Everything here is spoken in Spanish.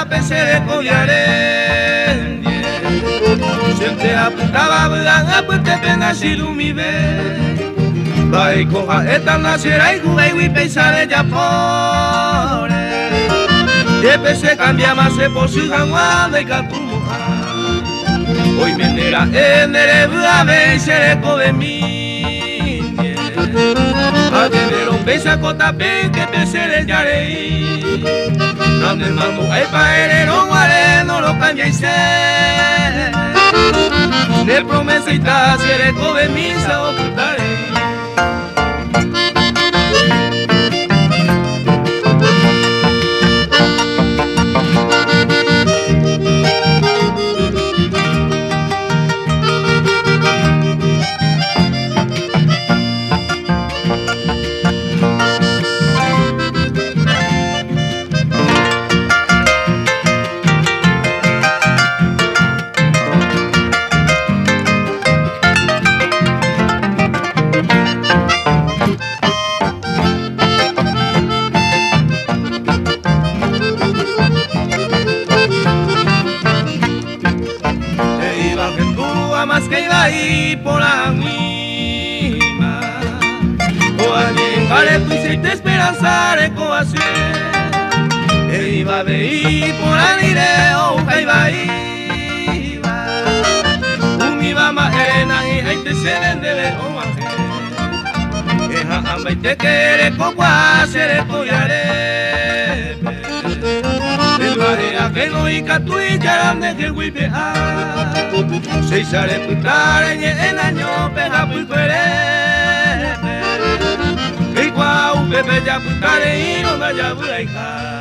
pese de coyare. Siempre apuntaba blanca, pues te pena si tu mi ve. Vai coja esta nacerá y jugué y pensar ella por. Siempre se cambia más por su gangua de catumo. Hoy me nera en el blave y se le code mi. A que me lo pesa cota pen que pese de yarei. No me mando a paere no guare no lo cambia y se. Ne promesa y ta se le code misa o putarei. Más que iba ahí por la misma o alguien vale tu y te esperanza de coacer iba a ver por la nire o iba ahí un iba más arena y ahí te se vende de o más eja amba y te quiere poco hacer el collaré que no y que tú y grande que huipe se sale putar en año pega muy fuerte y cuau bebe ya putar y no vaya a